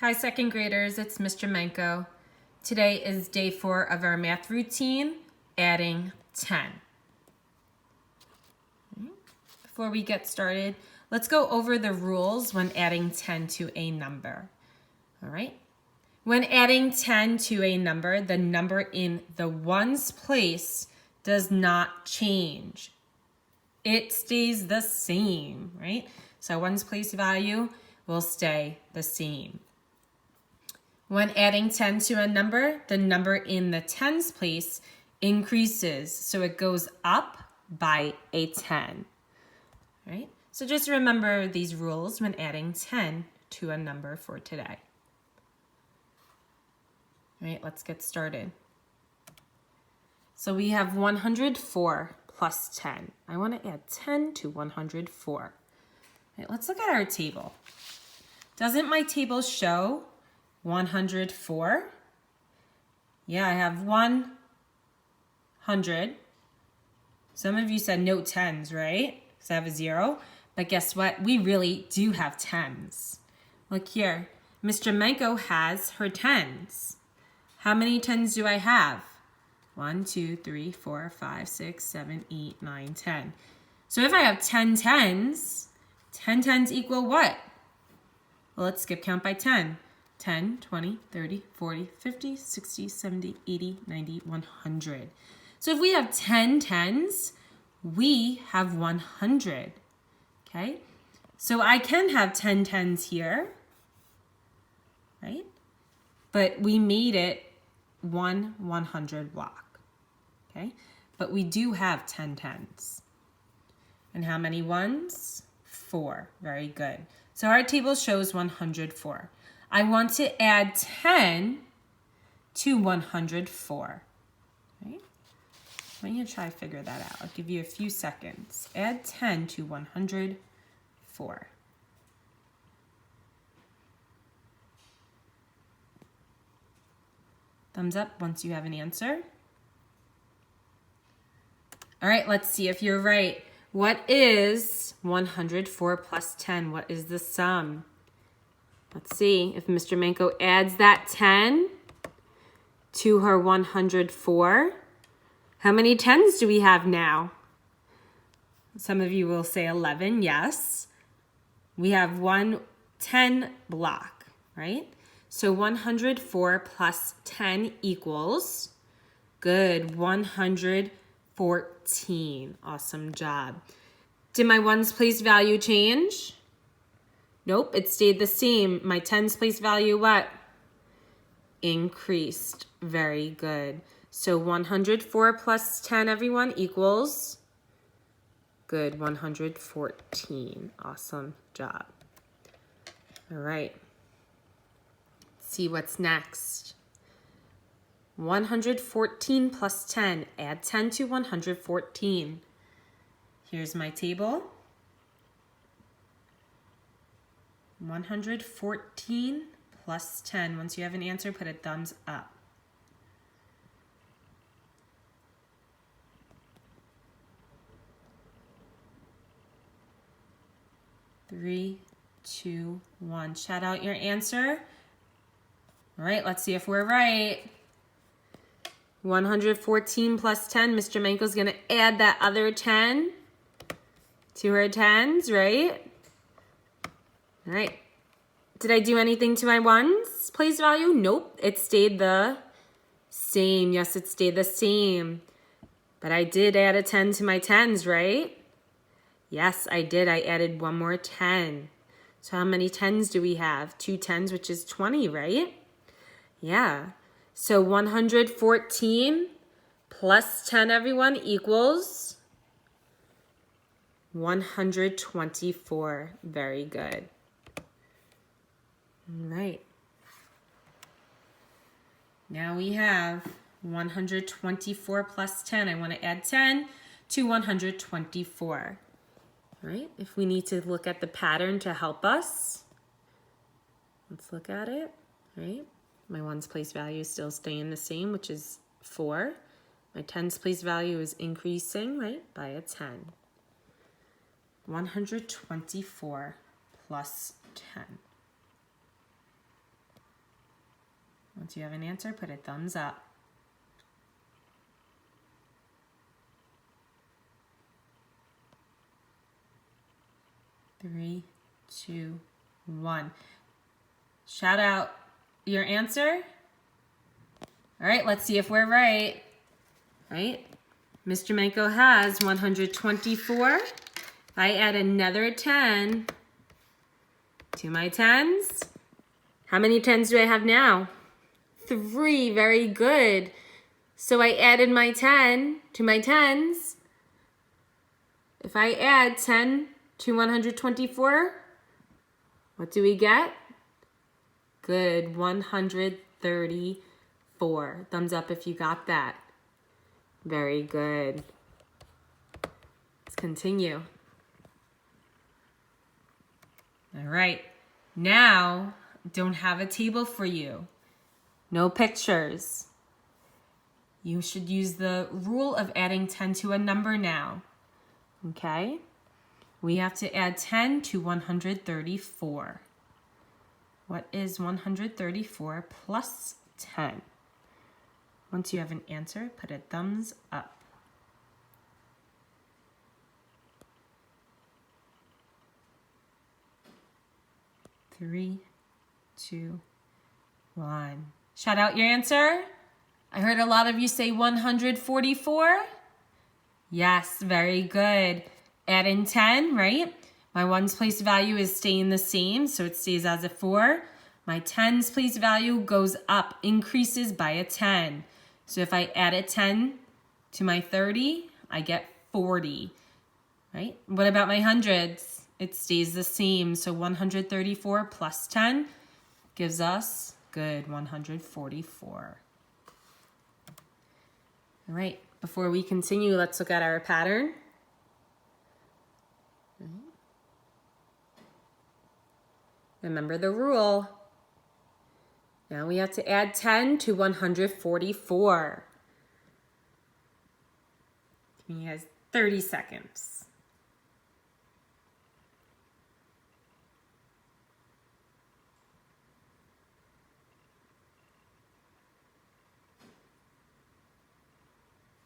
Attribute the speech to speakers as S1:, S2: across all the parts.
S1: Hi, second graders, it's Mr. Menko. Today is day 4 of our math routine, adding 10. Before we get started, let's go over the rules when adding 10 to a number. All right. When adding 10 to a number, the number in the ones place does not change. It stays the same, right? So ones place value will stay the same. When adding 10 to a number, the number in the tens place increases. So it goes up by a 10, right? So just remember these rules when adding 10 to a number for today. All right, let's get started. So we have 104 plus 10. I want to add 10 to 104. All right, let's look at our table. Doesn't my table show 104? Yeah, I have 100. Some of you said no tens, right? Because I have a 0. But guess what? We really do have tens. Look here. Mr. Menko has her tens. How many tens do I have? 1, 2, 3, 4, 5, 6, 7, 8, 9, 10. So if I have 10 tens, 10 tens equal what? Well, let's skip count by 10. 10, 20, 30, 40, 50, 60, 70, 80, 90, 100. So if we have 10 tens, we have 100, okay? So I can have 10 tens here, right? But we made it 100 block, okay? But we do have 10 tens. And how many ones? 4, very good. So our table shows 104. I want to add 10 to 104. Right? I'm going to try to figure that out. I'll give you a few seconds. Add 10 to 104. Thumbs up once you have an answer. All right, let's see if you're right. What is 104 plus 10? What is the sum? Let's see if Mr. Menko adds that 10 to her 104. How many tens do we have now? Some of you will say 11, yes. We have 10 block, right? So 104 plus 10 equals, good, 114. Awesome job. Did my ones place value change? Nope, it stayed the same. My tens place value, what? Increased. Very good. So 104 plus 10, everyone, equals, good, 114. Awesome job. All right. Let's see what's next. 114 plus 10. Add 10 to 114. Here's my table. 114 plus 10. Once you have an answer, put a thumbs up. Three, 2, 1. Shout out your answer. All right, let's see if we're right. 114 plus 10. Mr. Menko's going to add that other 10 to her tens, right? All right. Did I do anything to my ones place value? Nope. It stayed the same. Yes, it stayed the same. But I did add a 10 to my tens, right? Yes, I did. I added one more 10. So how many tens do we have? 2 tens, which is 20, right? Yeah. So 114 plus 10, everyone, equals 124. Very good. All right. Now we have 124 plus 10. I want to add 10 to 124. All right. If we need to look at the pattern to help us, let's look at it. All right. My ones place value is still staying the same, which is 4. My tens place value is increasing, right, by a 10. 124 plus 10. Once you have an answer, put a thumbs up. Three, two, one. Shout out your answer. All right, let's see if we're right. Right? Mr. Manko has 124. If I add another 10 to my 10s, how many 10s do I have now? 3, very good. So I added my 10 to my 10s. If I add 10 to 124, what do we get? Good, 134. Thumbs up if you got that. Very good. Let's continue. All right, now don't have a table for you. No pictures. You should use the rule of adding 10 to a number now. Okay? We have to add 10 to 134. What is 134 plus 10? Once you have an answer, put a thumbs up. Three, two, one. Shout out your answer. I heard a lot of you say 144. Yes, very good. Add in 10, right? My 1's place value is staying the same, so it stays as a 4. My 10's place value goes up, increases by a 10. So if I add a 10 to my 30, I get 40, right? What about my hundreds? It stays the same. So 134 plus 10 gives us, good, 144. All right, before we continue, let's look at our pattern. Remember the rule. Now we have to add 10 to 144. Give you guys 30 seconds.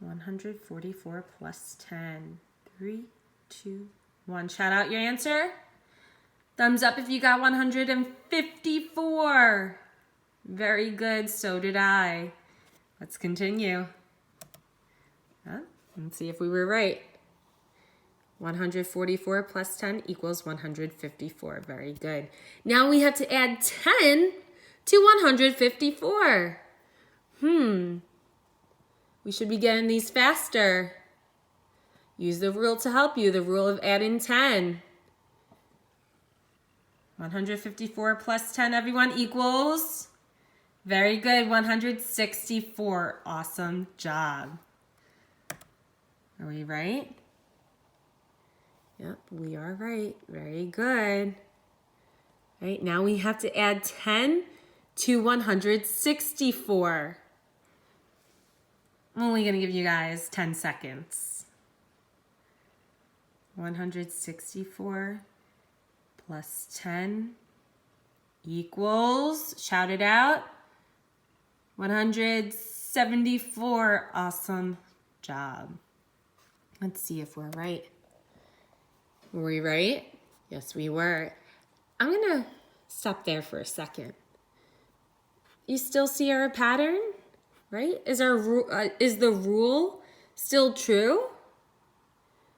S1: $144 plus 10. 3, 2, 1. Shout out your answer. Thumbs up if you got 154. Very good, so did I. Let's continue. Let's see if we were right. 144 plus 10 equals 154. Very good. Now we have to add 10 to 154. We should be getting these faster. Use the rule to help you, the rule of adding 10. 154 plus 10, everyone, equals? Very good, 164. Awesome job. Are we right? Yep, we are right. Very good. Right, now we have to add 10 to 164. I'm only going to give you guys 10 seconds. 164 plus 10 equals, shout it out, 174. Awesome job. Let's see if we're right. Were we right? Yes, we were. I'm going to stop there for a second. You still see our pattern, right? Is the rule still true?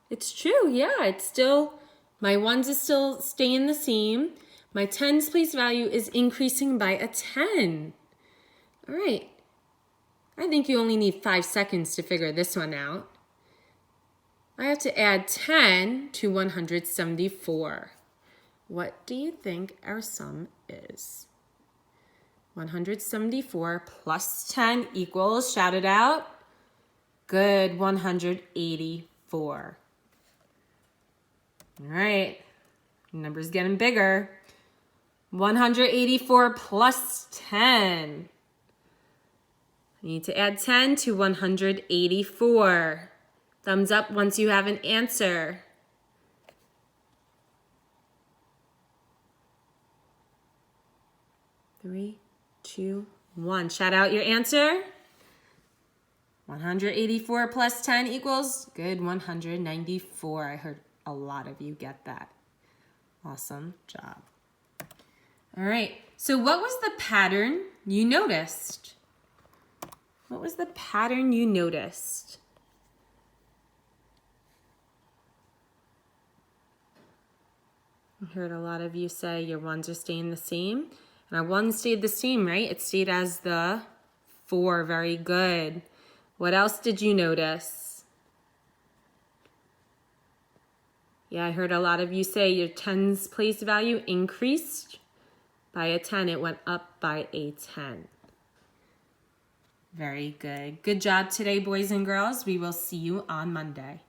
S1: It's true, yeah. It's still, my 1's is still staying the same. My 10's place value is increasing by a 10. All right. I think you only need 5 seconds to figure this one out. I have to add 10 to 174. What do you think our sum is? 174 plus 10 equals, shout it out. Good, 184. All right, number's getting bigger. 184 plus 10. I need to add 10 to 184. Thumbs up once you have an answer. Three, 2, 1. Shout out your answer. 184 plus 10 equals, good, 194. I heard a lot of you get that. Awesome job. All right, so what was the pattern you noticed? What was the pattern you noticed? I heard a lot of you say your ones are staying the same. And our one stayed the same, right? It stayed as the 4. Very good. What else did you notice? Yeah, I heard a lot of you say your 10's place value increased by a 10. It went up by a 10. Very good. Good job today, boys and girls. We will see you on Monday.